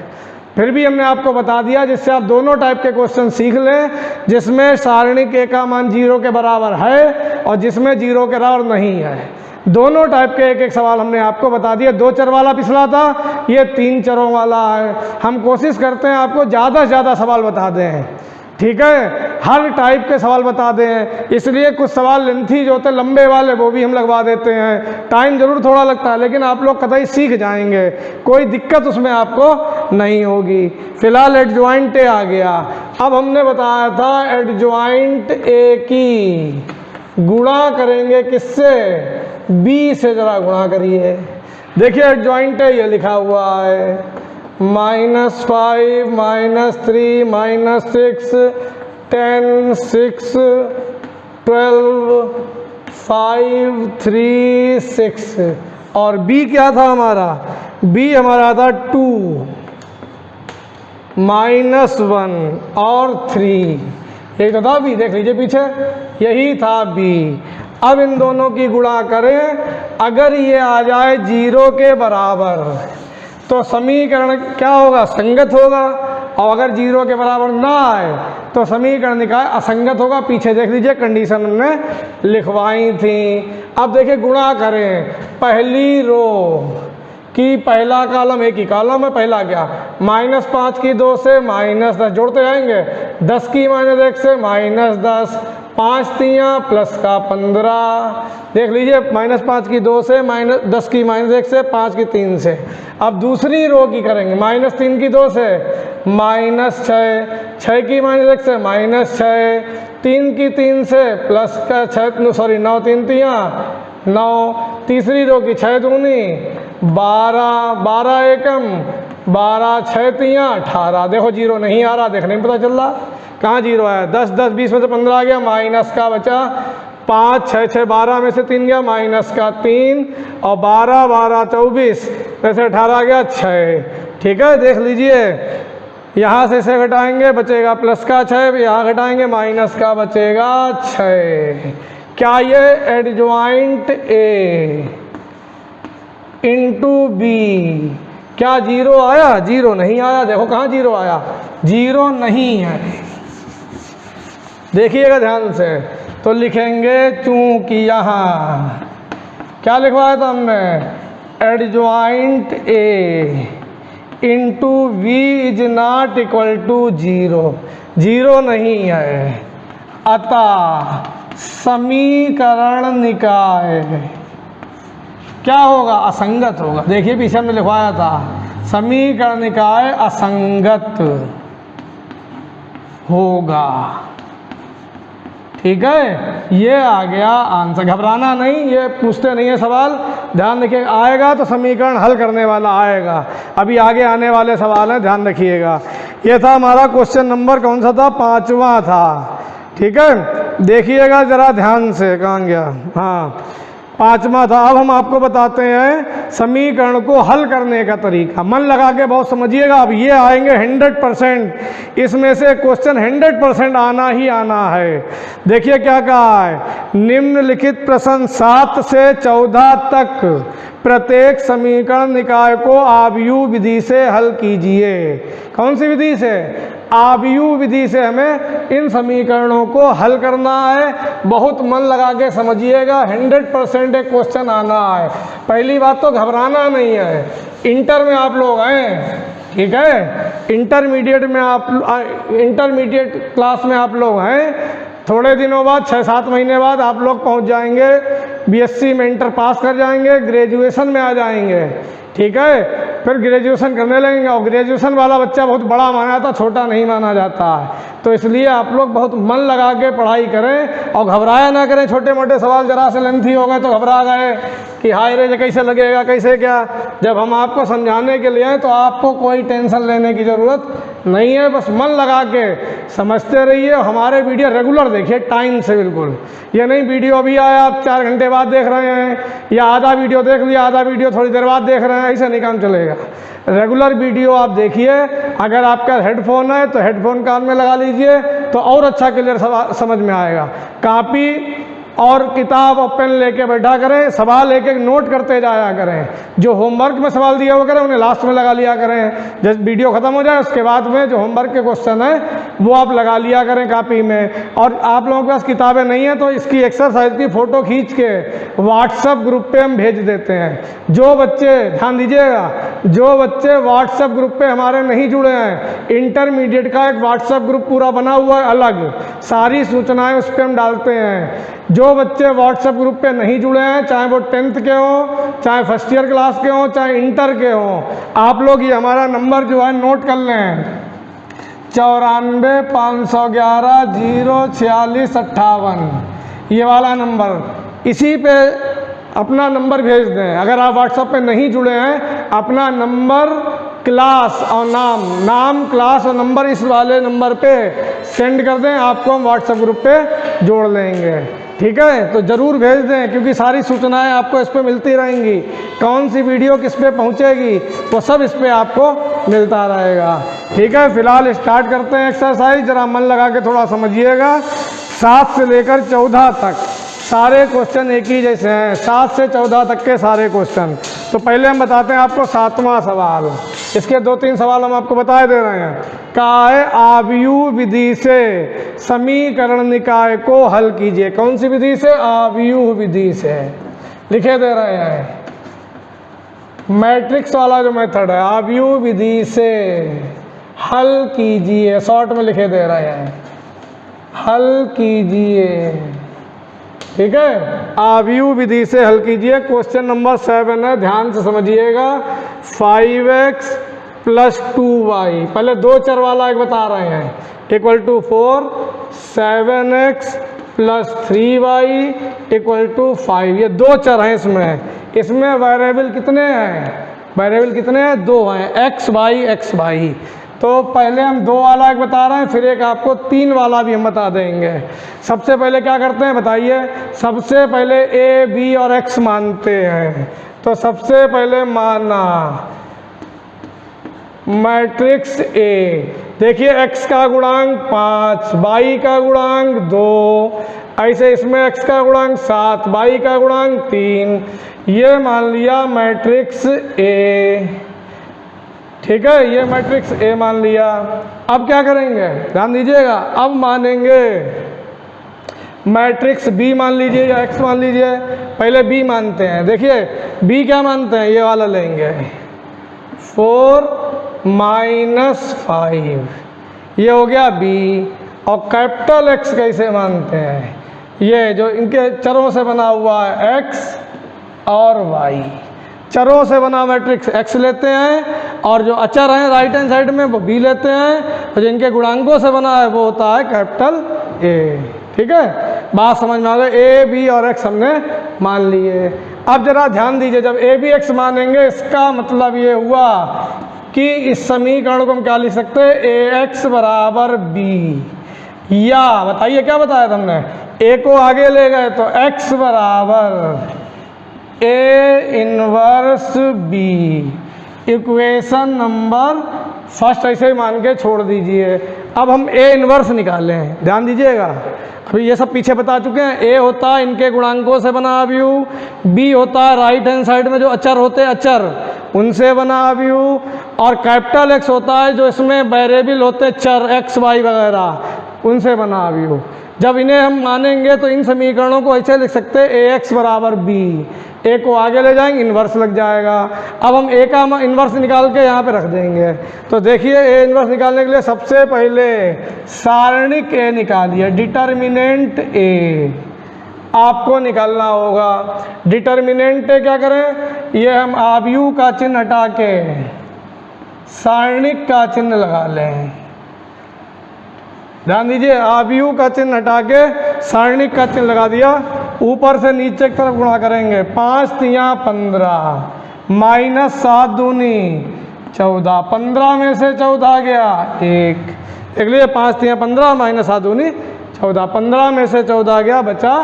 फिर भी हमने आपको बता दिया, जिससे आप दोनों टाइप के क्वेश्चन सीख लें, जिसमें सारणिक ए का मान 0 के बराबर है और जिसमें 0 के बराबर नहीं है। दोनों टाइप के एक एक सवाल हमने आपको बता दिया। 2 चर वाला पिछला था, ये 3 चरों वाला है। हम कोशिश करते हैं आपको ज़्यादा से ज़्यादा सवाल बता दें। ठीक है, हर टाइप के सवाल बता दें, इसलिए कुछ सवाल लेंथी जो होते हैं लंबे वाले वो भी हम लगवा देते हैं। टाइम ज़रूर थोड़ा लगता है, लेकिन आप लोग कतई सीख जाएंगे, कोई दिक्कत उसमें आपको नहीं होगी। फिलहाल एडजॉइंट ए आ गया। अब हमने बताया था एडजॉइंट ए की गुणा करेंगे किससे? B से ज़रा गुणा करिए। देखिए एडजॉइंट ए ये लिखा हुआ है, -5, -3, -6, 10, 6, 12, 5, 3, 6, और B क्या था हमारा? B हमारा था 2, -1 और 3। एक तो था B, देख लीजिए पीछे, यही था B। अब इन दोनों की गुणा करें, अगर ये आ जाए 0 के बराबर तो समीकरण क्या होगा? संगत होगा, और अगर 0 के बराबर ना आए तो समीकरण निकाय असंगत होगा। पीछे देख लीजिए कंडीशन हमने लिखवाई थी। अब देखिए गुणा करें, पहली रो की पहला कॉलम एक ही कॉलम है, पहला क्या? -5 की 2 से -10, जोड़ते जाएंगे, 10 की -1 से -10, 5 तियाँ प्लस का 15। देख लीजिए -5 की 2 से, -10 की -1 से, 5 की 3 से। अब दूसरी रो की करेंगे, -3 की 2 से -6, 6 की -1 से -6, 3 की 3 से प्लस का 6, सॉरी 9 3 तियाँ 9, तीसरी रो की 6 दूनी 12, 12 एकम 12, 6 तियाँ 18। देखो 0 नहीं आ रहा, देखने में पता चल रहा, कहाँ जीरो आया, 10 10 20 में से 15 आ गया, माइनस का बचा 5 6 6 12 में से 3 गया, माइनस का 3 और 12 12 24 में से 18 गया 6। ठीक है, देख लीजिए यहाँ से इसे घटाएंगे बचेगा प्लस का 6, यहाँ घटाएंगे माइनस का बचेगा 6। क्या ये एडजॉइंट ए इंटू बी क्या जीरो आया? जीरो नहीं आया। देखो कहाँ जीरो आया, जीरो नहीं है। देखिएगा ध्यान से, तो लिखेंगे चूंकि यहाँ क्या लिखवाया था हमने, adjoint A into V is not equal to zero, zero नहीं है, अतः समीकरण निकाय क्या होगा, असंगत होगा। देखिए पीछे हमने लिखवाया था समीकरण निकाय असंगत होगा। ठीक है, ये आ गया आंसर। घबराना नहीं, ये पूछते नहीं है सवाल, ध्यान रखिए। आएगा तो समीकरण हल करने वाला आएगा, अभी आगे आने वाले सवाल हैं, ध्यान रखिएगा। ये था हमारा क्वेश्चन नंबर कौन सा था, 5वां था। ठीक है, देखिएगा ज़रा ध्यान से, कहाँ गया, हाँ 5वां था। अब हम आपको बताते हैं समीकरण को हल करने का तरीका, मन लगा के बहुत समझिएगा। अब ये आएंगे 100%, इसमें से क्वेश्चन 100% आना ही आना है। देखिए क्या कहा है, निम्नलिखित प्रश्न 7 से 14 तक प्रत्येक समीकरण निकाय को आव्यूह विधि से हल कीजिए। कौन सी विधि से, आव्यूह विधि से हमें इन समीकरणों को हल करना है। बहुत मन लगा के समझिएगा, 100% एक क्वेश्चन आना है। पहली बात तो घबराना नहीं है, इंटर में आप लोग हैं, ठीक है, इंटरमीडिएट में आप इंटरमीडिएट क्लास में आप लोग हैं। थोड़े दिनों बाद 6-7 महीने बाद आप लोग पहुंच जाएंगे बीएससी में, इंटर पास कर जाएंगे, ग्रेजुएशन में आ जाएंगे। ठीक है, फिर ग्रेजुएशन करने लगेंगे, और ग्रेजुएशन वाला बच्चा बहुत बड़ा माना जाता, छोटा नहीं माना जाता है। तो इसलिए आप लोग बहुत मन लगा के पढ़ाई करें और घबराया ना करें। छोटे मोटे सवाल जरा से लेंथी हो गए तो घबरा गए कि हाय रे कैसे लगेगा, कैसे क्या। जब हम आपको समझाने के लिए आए तो आपको कोई टेंशन लेने की ज़रूरत नहीं है, बस मन लगा के समझते रहिए। हमारे वीडियो रेगुलर देखिए, टाइम से बिल्कुल। ये नहीं वीडियो अभी आया आप 4 घंटे बाद देख रहे हैं, या आधा वीडियो देख लिया, आधा वीडियो थोड़ी देर बाद देख रहे हैं, ऐसे नहीं काम चलेगा। रेगुलर वीडियो आप देखिए। अगर आपका हेडफोन है तो हेडफोन कान में लगा लीजिए, तो और अच्छा क्लियर समझ में आएगा। कॉपी और किताब और पेन लेके बैठा करें, सवाल एक एक नोट करते जाया करें। जो होमवर्क में सवाल दिया हुआ करें उन्हें लास्ट में लगा लिया करें। जब वीडियो ख़त्म हो जाए उसके बाद में जो होमवर्क के क्वेश्चन हैं वो आप लगा लिया करें कॉपी में। और आप लोगों के पास किताबें नहीं हैं तो इसकी एक्सरसाइज की फ़ोटो खींच के व्हाट्सएप ग्रुप पे हम भेज देते हैं। जो बच्चे, ध्यान दीजिएगा, जो बच्चे व्हाट्सएप ग्रुप पे हमारे नहीं जुड़े हैं, इंटरमीडिएट का एक व्हाट्सएप ग्रुप पूरा बना हुआ है अलग, सारी सूचनाएँ उस पर हम डालते हैं। जो बच्चे व्हाट्सएप ग्रुप पे नहीं जुड़े हैं, चाहे वो 10th के हों, चाहे फर्स्ट ईयर क्लास के हों, चाहे इंटर के हों, आप लोग ये हमारा नंबर जो है नोट कर लें, 94 511 046 58, ये वाला नंबर, इसी पे अपना नंबर भेज दें। अगर आप व्हाट्सएप पे नहीं जुड़े हैं, अपना नंबर, क्लास और नाम क्लास और नंबर इस वाले नंबर पे सेंड कर दें, आपको हम व्हाट्सएप ग्रुप पे जोड़ लेंगे। ठीक है, तो ज़रूर भेज दें, क्योंकि सारी सूचनाएं आपको इस पे मिलती रहेंगी। कौन सी वीडियो किस पे पहुंचेगी वो सब इस पे आपको मिलता रहेगा। ठीक है, फिलहाल स्टार्ट करते हैं एक्सरसाइज। ज़रा मन लगा के थोड़ा समझिएगा। 7 से लेकर 14 तक सारे क्वेश्चन एक ही जैसे हैं, 7 से 14 तक के सारे क्वेश्चन। तो पहले हम बताते हैं आपको 7वां सवाल। इसके 2-3 सवाल हम आपको बता दे रहे हैं। कहा है आव्यूह विधि से समीकरण निकाय को हल कीजिए। कौन सी विधि से? आव्यूह विधि से। लिखे दे रहे हैं, मैट्रिक्स वाला जो मेथड है, आव्यूह विधि से हल कीजिए। शॉर्ट में लिखे दे रहे हैं, हल कीजिए। ठीक है, आव्यूह विधि से हल कीजिए। क्वेश्चन नंबर 7 है, ध्यान से समझिएगा। 5x + 2y, पहले 2 चर वाला एक बता रहे हैं, = 4, 7x + 3y = 5। ये 2 चर हैं इसमें वेरिएबल कितने हैं? वेरिएबल कितने हैं? 2 हैं, x y। तो पहले हम 2 वाला एक बता रहे हैं, फिर एक आपको 3 वाला भी हम बता देंगे। सबसे पहले क्या करते हैं बताइए, सबसे पहले ए बी और एक्स मानते हैं। तो सबसे पहले माना मैट्रिक्स ए, देखिए x का गुणांक 5, y का गुणांक 2, ऐसे इसमें x का गुणांक 7, y का गुणांक 3, ये मान लिया मैट्रिक्स ए। ठीक है, ये मैट्रिक्स ए मान लिया। अब क्या करेंगे, ध्यान दीजिएगा, अब मानेंगे मैट्रिक्स बी मान लीजिए या एक्स मान लीजिए। पहले बी मानते हैं, देखिए बी क्या मानते हैं, ये वाला लेंगे 4 - 5, ये हो गया बी। और कैपिटल एक्स कैसे मानते हैं, ये जो इनके चरों से बना हुआ है एक्स और वाई, चरों से बना मैट्रिक्स एक्स लेते हैं और जो अचर हैं राइट हैंड साइड में वो बी लेते हैं, और जिनके गुणांकों से बना है वो होता है कैपिटल ए। ठीक है, बात समझ में आ गई, ए बी और एक्स हमने मान लिए। अब जरा ध्यान दीजिए, जब ए बी एक्स मानेंगे इसका मतलब ये हुआ कि इस समीकरण को हम क्या लिख सकते हैं, ए एक्स बराबर बी, या बताइए क्या बताया था हमने, ए को आगे ले गए तो एक्स बराबर A inverse B, equation number first ऐसे ही मान के छोड़ दीजिए। अब हम ए इनवर्स निकालें, ध्यान दीजिएगा, अभी ये सब पीछे बता चुके हैं। ए होता है इनके गुणांकों से बना अवयव, बी होता है राइट हैंड साइड में जो अचर होते हैं अचर उनसे बना अवयव, और कैपिटल एक्स होता है जो इसमें वेरिएबल होते चर एक्स वाई वगैरह उनसे बना अवयव। जब इन्हें हम मानेंगे तो इन समीकरणों को ऐसे लिख सकते हैं, ए एक्स बराबर बी, ए को आगे ले जाएंगे इन्वर्स लग जाएगा। अब हम ए का इन्वर्स निकाल के यहाँ पे रख देंगे। तो देखिए ए इन्वर्स निकालने के लिए सबसे पहले सारणिक ए निकालिए, डिटर्मिनेंट ए आपको निकालना होगा। डिटर्मिनेंट ए क्या करें, ये हम आव्यूह का चिन्ह हटा के सारणिक का चिन्ह लगा लें। ध्यान दीजिए, आव्यूह का चिन्ह हटा के सारणिक का चिन्ह लगा दिया, ऊपर से नीचे की तरफ गुणा करेंगे। 5 तियां 15 -7 दूनी 14, 15 में से 14 गया 1, देख लीजिए 5 तियां 15 -7 दूनी 14, 15 में से 14 गया बचा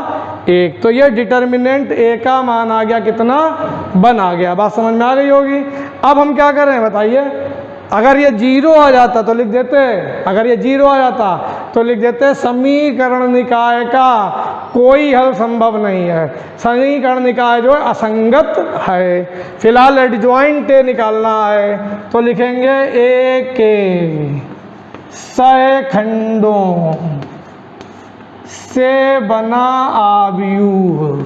1। तो ये डिटर्मिनेंट ए का मान आ गया कितना, 1 आ गया। बात समझ में आ गई होगी। अब हम क्या करें बताइए, अगर ये 0 आ जाता तो लिख देते, अगर ये 0 आ जाता तो लिख देते समीकरण निकाय का कोई हल संभव नहीं है, समीकरण निकाय जो है असंगत है। फिलहाल एडजॉइंट ए निकालना है तो लिखेंगे ए के सहखंडों से बना आव्यूह।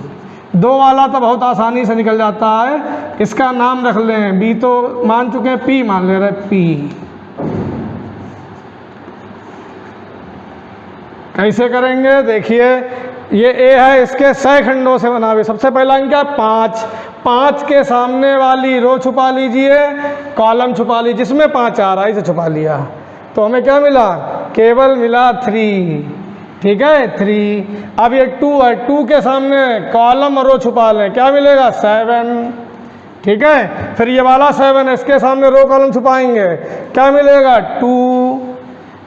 2 वाला तो बहुत आसानी से निकल जाता है, इसका नाम रख लें, बी तो मान चुके हैं, पी मान ले रहे पी। कैसे करेंगे देखिए, ये ए है, इसके सहखंडों से बना हुआ। सबसे पहला क्या 5, 5 के सामने वाली रो छुपा लीजिए, कॉलम छुपा लीजिए, जिसमें 5 आ रहा है इसे छुपा लिया, तो हमें क्या मिला, केवल मिला 3। ठीक है 3। अब ये 2 है, 2 के सामने कॉलम और रो छुपा लें, क्या मिलेगा 7। ठीक है, फिर ये वाला 7 है, इसके सामने रो कॉलम छुपाएंगे, क्या मिलेगा 2।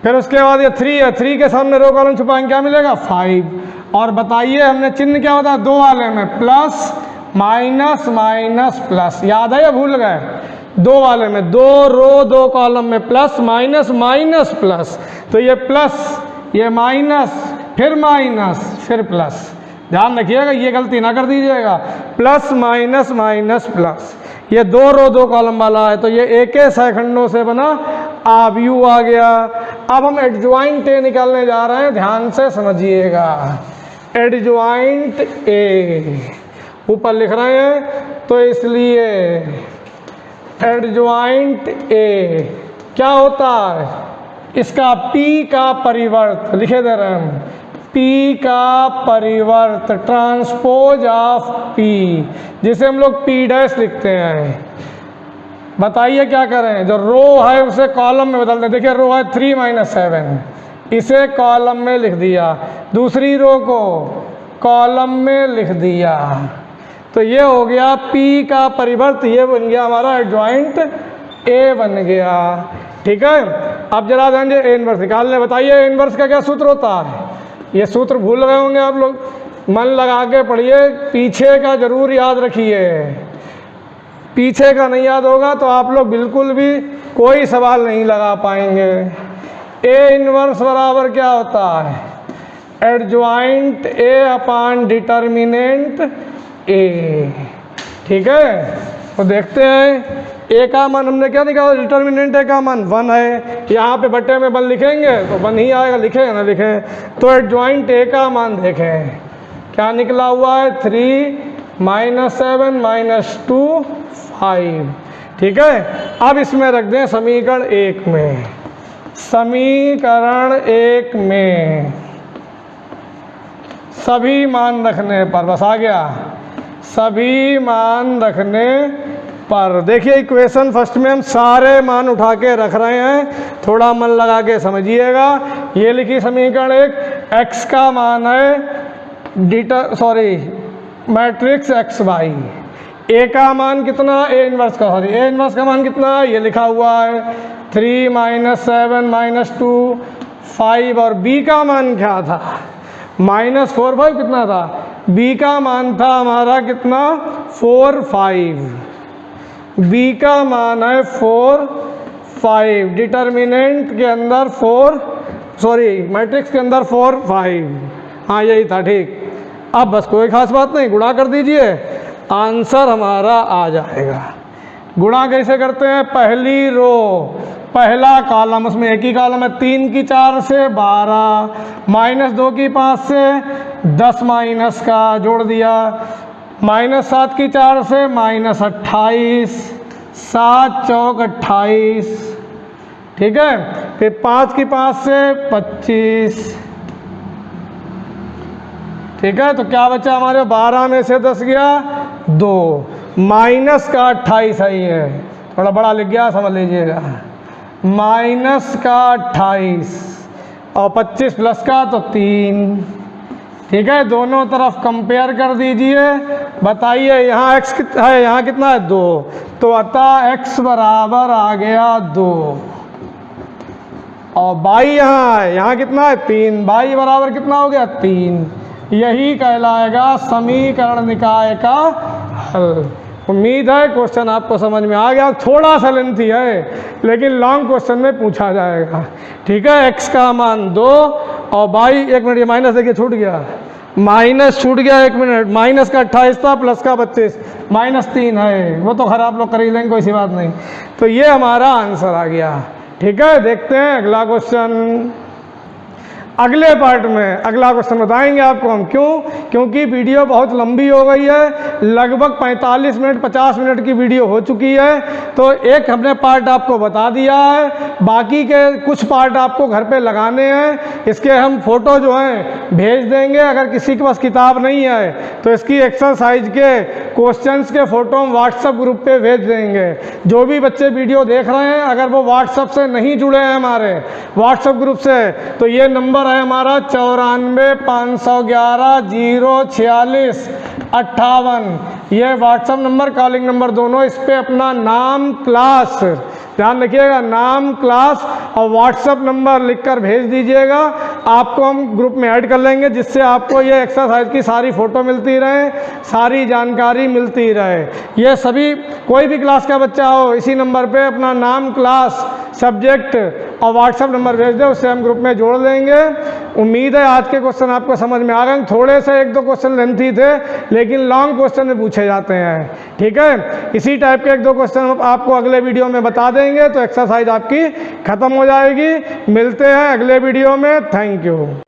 फिर उसके बाद ये 3 है, 3 के सामने रो कॉलम छुपाएंगे, क्या मिलेगा 5। और बताइए हमने चिन्ह क्या होता है 2 वाले में, प्लस माइनस माइनस प्लस, याद है या भूल गए। 2 वाले में 2 रो 2 कॉलम में प्लस माइनस माइनस प्लस, तो ये प्लस ये माइनस फिर माइनस फिर प्लस, ध्यान रखिएगा ये गलती ना कर दीजिएगा, प्लस माइनस माइनस प्लस। ये 2 रो 2 कॉलम वाला है, तो ये एक के सहखंडों से बना आव्यूह आ गया। अब हम एडजॉइंट ए निकालने जा रहे हैं, ध्यान से समझिएगा। एडजॉइंट ए ऊपर लिख रहे हैं तो इसलिए एडजॉइंट ए क्या होता है, इसका P का परिवर्त लिखे दे रहे हैं, P का परिवर्त ट्रांसपोज ऑफ P, जिसे हम लोग P डैश लिखते हैं। बताइए क्या करें, जो रो है उसे कॉलम में बदल दें। देखिए रो है 3 - 7, इसे कॉलम में लिख दिया, दूसरी रो को कॉलम में लिख दिया, तो ये हो गया P का परिवर्त, ये बन गया हमारा एडजॉइंट ए बन गया। ठीक है। अब जरा ध्यान दीजिए, ए इनवर्स निकालने बताइए ए इनवर्स का क्या सूत्र होता है। ये सूत्र भूल गए होंगे आप लोग, मन लगा के पढ़िए, पीछे का जरूर याद रखिए। पीछे का नहीं याद होगा तो आप लोग बिल्कुल भी कोई सवाल नहीं लगा पाएंगे। ए इनवर्स बराबर क्या होता है, एडजॉइंट ए अपान डिटर्मिनेंट ए। ठीक है, तो देखते हैं ए का मान हमने क्या निकाला, डिटर्मिनेंट ए का मान 1 है। यहाँ पे बट्टे में 1 लिखेंगे तो 1 ही आएगा, लिखे या ना लिखें। तो एडजॉइंट ए का मान देखें क्या निकला हुआ है, 3 -7 -2 5। ठीक है, अब इसमें रख दें समीकरण 1 में। समीकरण 1 में सभी मान रखने पर, बस आ गया, सभी मान रखने पर। देखिए इक्वेशन फर्स्ट में हम सारे मान उठा के रख रहे हैं, थोड़ा मन लगा के समझिएगा। ये लिखी समीकरण 1, x का मान है मैट्रिक्स x y। ए का मान कितना, ए इनवर्स का, ए इनवर्स का मान कितना है, ये लिखा हुआ है 3 -7 -2 5। और बी का मान क्या था, -4 5 कितना था, बी का मान था हमारा कितना, 4 5। बी का मान है 4 5, डिटर्मिनेंट के अंदर मैट्रिक्स के अंदर 4 5। हाँ यही था, ठीक। अब बस कोई खास बात नहीं, गुणा कर दीजिए, आंसर हमारा आ जाएगा। गुणा कैसे करते हैं, पहली रो पहला कॉलम, उसमें एक ही कॉलम है, 3 की 4 से 12, -2 की 5 से 10 माइनस का जोड़ दिया, -7 की 4 से -28, 7 चौक 28। ठीक है, फिर 5 की 5 से 25। ठीक है, तो क्या बचा हमारे, 12 में से 10 गया 2, माइनस का 28 है, ये थोड़ा बड़ा लिख गया समझ लीजिएगा, माइनस का 28 और 25 प्लस का तो 3। ठीक है, दोनों तरफ कंपेयर कर दीजिए, बताइए यहाँ x है, यहाँ कितना है 2, तो अतः x बराबर आ गया 2। और y यहाँ है, यहाँ कितना है 3, y बराबर कितना हो गया 3। यही कहलाएगा समीकरण निकाय का हल। उम्मीद है क्वेश्चन आपको समझ में आ गया, थोड़ा सा लेंथी है लेकिन लॉन्ग क्वेश्चन में पूछा जाएगा। ठीक है, x का मान 2 और y, एक मिनट ये माइनस देखिए छूट गया, माइनस छूट गया, एक मिनट, माइनस का 28 था प्लस का 25, -3 है, वो तो खैर आप लोग कर ही लेंगे, कोई सी बात नहीं। तो ये हमारा आंसर आ गया। ठीक है, देखते हैं अगला क्वेश्चन। अगले पार्ट में अगला क्वेश्चन बताएंगे आपको हम, क्योंकि वीडियो बहुत लंबी हो गई है, लगभग 45 मिनट 50 मिनट की वीडियो हो चुकी है। तो एक हमने पार्ट आपको बता दिया है, बाकी के कुछ पार्ट आपको घर पे लगाने हैं। इसके हम फोटो जो हैं भेज देंगे, अगर किसी के पास किताब नहीं है तो इसकी एक्सरसाइज के क्वेश्चंस के फोटो हम व्हाट्सएप ग्रुप पे भेज देंगे। जो भी बच्चे वीडियो देख रहे हैं अगर वो व्हाट्सएप से नहीं जुड़े हैं हमारे व्हाट्सएप ग्रुप से, तो ये नंबर है हमारा 94 511 046 58। ये व्हाट्सएप नंबर, कॉलिंग नंबर दोनों, इस पे अपना नाम, क्लास, ध्यान रखिएगा, नाम, क्लास और व्हाट्सएप नंबर लिखकर भेज दीजिएगा। आपको हम ग्रुप में ऐड कर लेंगे, जिससे आपको ये एक्सरसाइज की सारी फ़ोटो मिलती रहे, सारी जानकारी मिलती रहे। ये सभी, कोई भी क्लास का बच्चा हो, इसी नंबर पे अपना नाम, क्लास, सब्जेक्ट और व्हाट्सएप नंबर भेज दे, उससे हम ग्रुप में जोड़ देंगे। उम्मीद है आज के क्वेश्चन आपको समझ में आ गए। थोड़े से 1-2 क्वेश्चन लेंथी थे लेकिन लॉन्ग क्वेश्चन में पूछे जाते हैं। ठीक है, इसी टाइप के 1-2 क्वेश्चन आपको अगले वीडियो में बता देंगे, तो एक्सरसाइज आपकी खत्म हो जाएगी। मिलते हैं अगले वीडियो में, थैंक यू।